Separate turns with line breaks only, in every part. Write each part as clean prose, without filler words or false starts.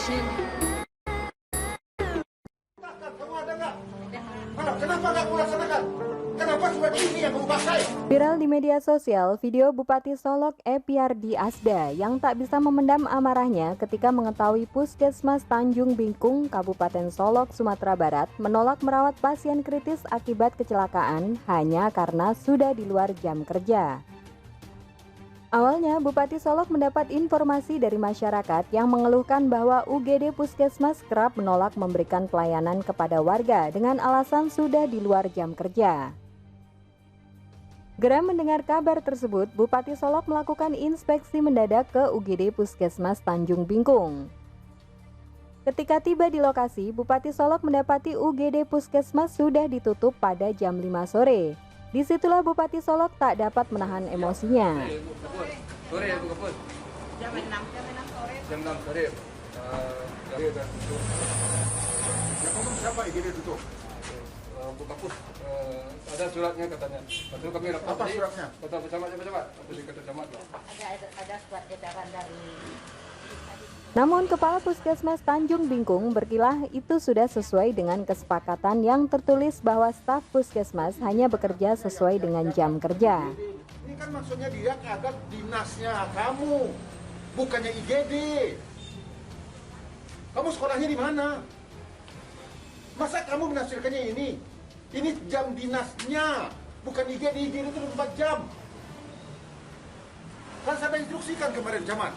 Production.
Kamu ada nggak? Kenapa nggak kamu laksanakan? Kenapa surat ini yang kamu pakai?
Viral di media sosial, video Bupati Solok Epiardi Asda yang tak bisa memendam amarahnya ketika mengetahui Puskesmas Tanjung Bingkung, Kabupaten Solok, Sumatera Barat menolak merawat pasien kritis akibat kecelakaan hanya karena sudah di luar jam kerja. Awalnya, Bupati Solok mendapat informasi dari masyarakat yang mengeluhkan bahwa UGD Puskesmas kerap menolak memberikan pelayanan kepada warga dengan alasan sudah di luar jam kerja. Geram mendengar kabar tersebut, Bupati Solok melakukan inspeksi mendadak ke UGD Puskesmas Tanjung Bingkung. Ketika tiba di lokasi, Bupati Solok mendapati UGD Puskesmas sudah ditutup pada jam 5 sore. Disitulah Bupati Solok tak dapat menahan emosinya.
Sore ya, Bu Kapus?
Jam 6 sore.
Jam 6 sore.
Yang ngomong siapa IGD tutup?
Bu Kapus, ada suratnya katanya. Lalu kami dapat.
Apa suratnya?
Kata pecamat, atau di kata camat lah.
Ada surat edaran dari.
Namun Kepala Puskesmas Tanjung Bingkung berkilah itu sudah sesuai dengan kesepakatan yang tertulis bahwa staf Puskesmas hanya bekerja sesuai dengan jam kerja.
Ini kan maksudnya dia agar dinasnya kamu, bukannya IGD. Kamu sekolahnya di mana? Masa kamu menafsirkannya ini? Ini jam dinasnya, bukan IGD. IGD itu 24 jam. Kan saya instruksikan kemarin camat.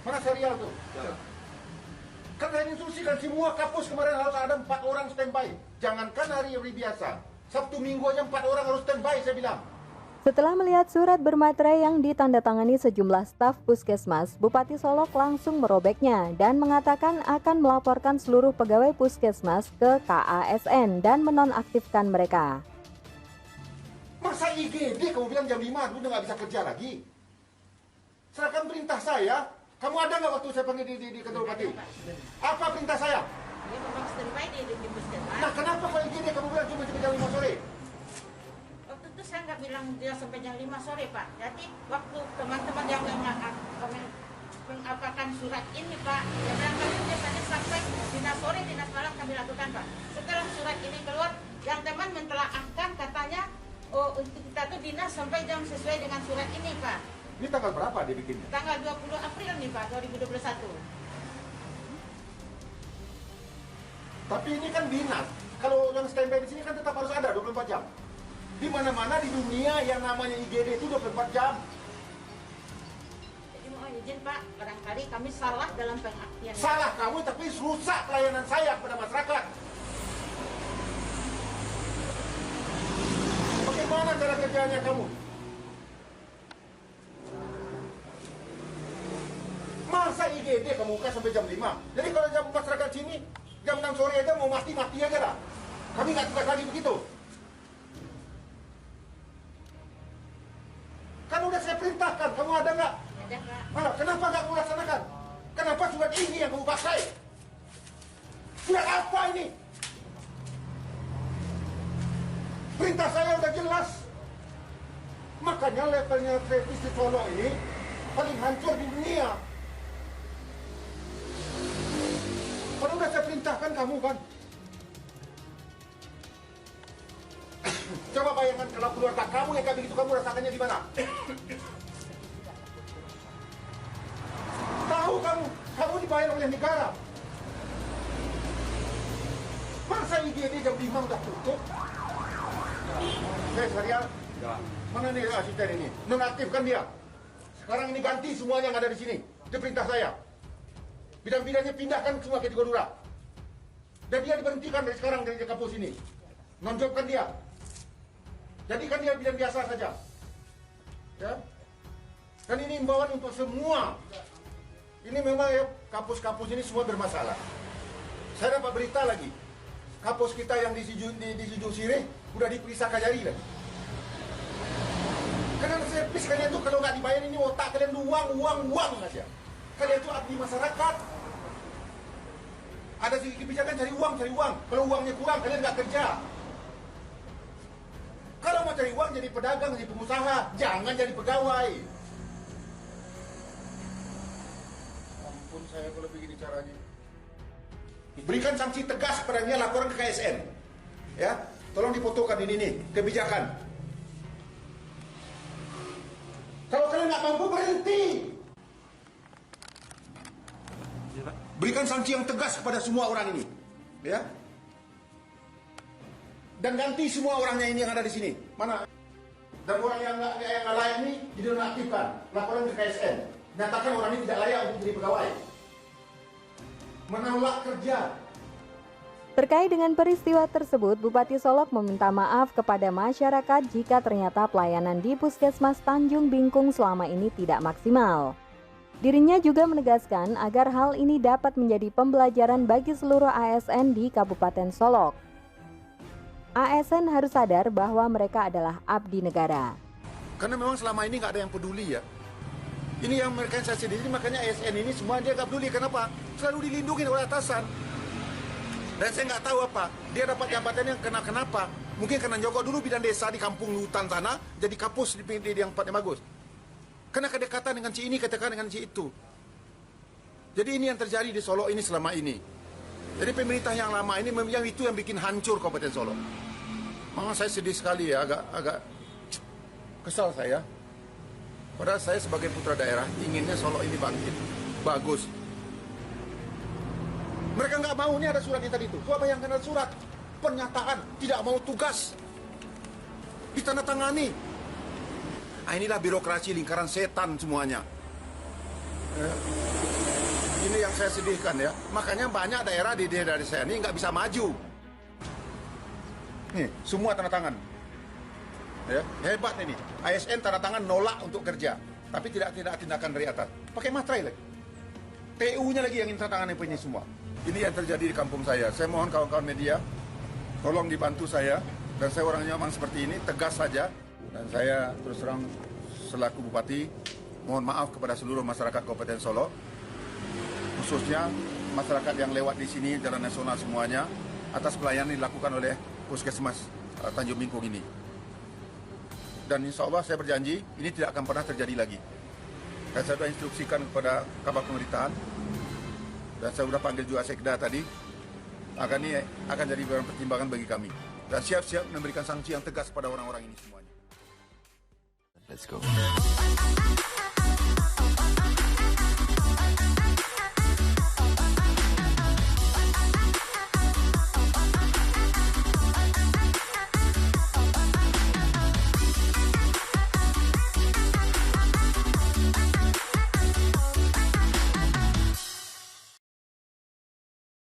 Mana serial tuh? Ya. Kan saya instruksikan semua kapus kemarin harus ada 4 orang standby. Jangankan hari biasa, Sabtu Minggu aja 4 orang harus standby, saya bilang.
Setelah melihat surat bermaterai yang ditandatangani sejumlah staf Puskesmas, Bupati Solok langsung merobeknya dan mengatakan akan melaporkan seluruh pegawai Puskesmas ke KASN dan menonaktifkan mereka.
Masa IGD kamu bilang jam 5 udah nggak bisa kerja lagi? Serahkan perintah saya. Kamu ada nggak waktu saya panggil di kantor bupati? Apa perintah saya?
Dia memang standby di puskesmas.
Nah kenapa kalau IGD kamu bilang cuma jam 5 sore?
Waktu itu saya nggak bilang dia sampai jam 5 sore, Pak. Jadi waktu teman-teman yang mengapakan surat ini, Pak, dia bilang kami biasanya sampai dinas sore, dinas malam kami lakukan, Pak. Setelah surat ini keluar, yang teman mentelaahkan katanya, oh untuk kita tuh dinas sampai jam sesuai dengan surat ini, Pak.
Ini tanggal berapa dia bikin?
Tanggal 20 April nih, Pak, 2021.
Tapi ini kan dinas. Kalau yang standby di sini kan tetap harus ada 24 jam. Di mana-mana di dunia yang namanya IGD itu 24 jam.
Jadi mohon izin, Pak, barangkali kami salah dalam pengertian.
Salah kamu tapi rusak pelayanan saya kepada masyarakat. Bagaimana cara kerjanya kamu? Masa IGD kamu buka sampai jam 5? Jadi kalau jam masyarakat sini, jam 6 sore aja mau mati-mati aja lah. Kami nggak tugas lagi begitu. Kan udah saya perintahkan, kamu ada nggak?
Ada, Pak.
Kenapa nggak kamu laksanakan? Kenapa surat ini yang kamu pakai? Surat apa ini? Perintah saya udah jelas. Makanya levelnya Travis di Solo ini paling hancur di dunia. Kalau udah saya perintahkan kamu kan. Coba bayangkan kalau keluarga kamu yang kayak begitu, kamu rasakannya di mana? Tahu kamu dibayar oleh negara. Masa IGD jam 5 udah tutup? Serial? Mana nih asisten ini? Nonaktifkan dia. Sekarang ini ganti semuanya yang ada di sini. Itu perintah saya. Bidang-bidangnya pindahkan semua ke Tigodura. Dan dia diberhentikan dari sekarang dari kampus ini. Nonjobkan dia. Jadikan dia bidang biasa saja. Ya. Dan ini imbauan untuk semua. Ini memang ya, kampus-kampus ini semua bermasalah. Saya dapat berita lagi. Kampus kita yang di Sijung Sirih udah diperiksa Kajari lagi. Karena servis kalian tuh kalau nggak dibayar ini otak kalian tuh uang aja. Kalian tuh abdi masyarakat. Ada segi kebijakan cari uang. Kalau uangnya kurang kalian nggak kerja. Kalau mau cari uang jadi pedagang, jadi pengusaha, jangan jadi pegawai. Ampun saya kalau begini caranya. Berikan sanksi tegas kepadanya, laporan ke KSN. Ya, tolong difotokan ini nih kebijakan. Kalau kalian nggak mampu berhenti. Berikan sanksi yang tegas kepada semua orang ini, ya. Dan ganti semua orangnya ini yang ada di sini. Mana? Dan orang yang nggak layak ini dinonaktifkan, laporan ke KSN. Nyatakan orang ini tidak layak untuk jadi pegawai. Menolak kerja.
Terkait dengan peristiwa tersebut, Bupati Solok meminta maaf kepada masyarakat jika ternyata pelayanan di Puskesmas Tanjung Bingkung selama ini tidak maksimal. Dirinya juga menegaskan agar hal ini dapat menjadi pembelajaran bagi seluruh ASN di Kabupaten Solok. ASN harus sadar bahwa mereka adalah abdi negara.
Karena memang selama ini nggak ada yang peduli ya. Ini yang mereka saya sendiri, makanya ASN ini semua dia nggak peduli. Kenapa? Selalu dilindungi oleh atasan. Dan saya nggak tahu apa, dia dapat jabatan yang kenapa. Mungkin karena nyogok dulu bidang desa di kampung hutan sana, jadi kapus di yang tempatnya bagus. Karena kedekatan dengan si ini, kedekatan dengan si itu. Jadi ini yang terjadi di Solo ini selama ini. Jadi pemerintah yang lama ini yang itu yang bikin hancur Kabupaten Solo. Memang saya sedih sekali ya, agak kesal saya. Padahal saya sebagai putra daerah inginnya Solo ini bangkit, bagus. Mereka nggak mau, ini ada surat yang tadi itu. Coba bayangkan ada surat pernyataan tidak mau tugas ditandatangani. Nah, inilah birokrasi lingkaran setan semuanya. Ini yang saya sedihkan ya. Makanya banyak daerah di daerah saya ini nggak bisa maju. Nih, semua tanda tangan. Ya, hebat ini. ASN tanda tangan nolak untuk kerja, tapi tidak tindakan dari atas. Pakai materai lagi. TU-nya lagi yang tanda tangan ini semua. Ini yang terjadi di kampung saya. Saya mohon kawan-kawan media, tolong dibantu saya. Dan saya orangnya memang seperti ini, tegas saja. Dan saya terus terang selaku bupati, mohon maaf kepada seluruh masyarakat Kabupaten Solo, khususnya masyarakat yang lewat di sini, jalan nasional semuanya, atas pelayanan yang dilakukan oleh Puskesmas Tanjung Bingkung ini. Dan insya Allah saya berjanji, ini tidak akan pernah terjadi lagi. Dan saya sudah instruksikan kepada Kabak Pemerintahan, dan saya sudah panggil juga Sekda tadi, ini akan jadi pertimbangan bagi kami. Dan siap-siap memberikan sanksi yang tegas pada orang-orang ini semuanya.
Let's go.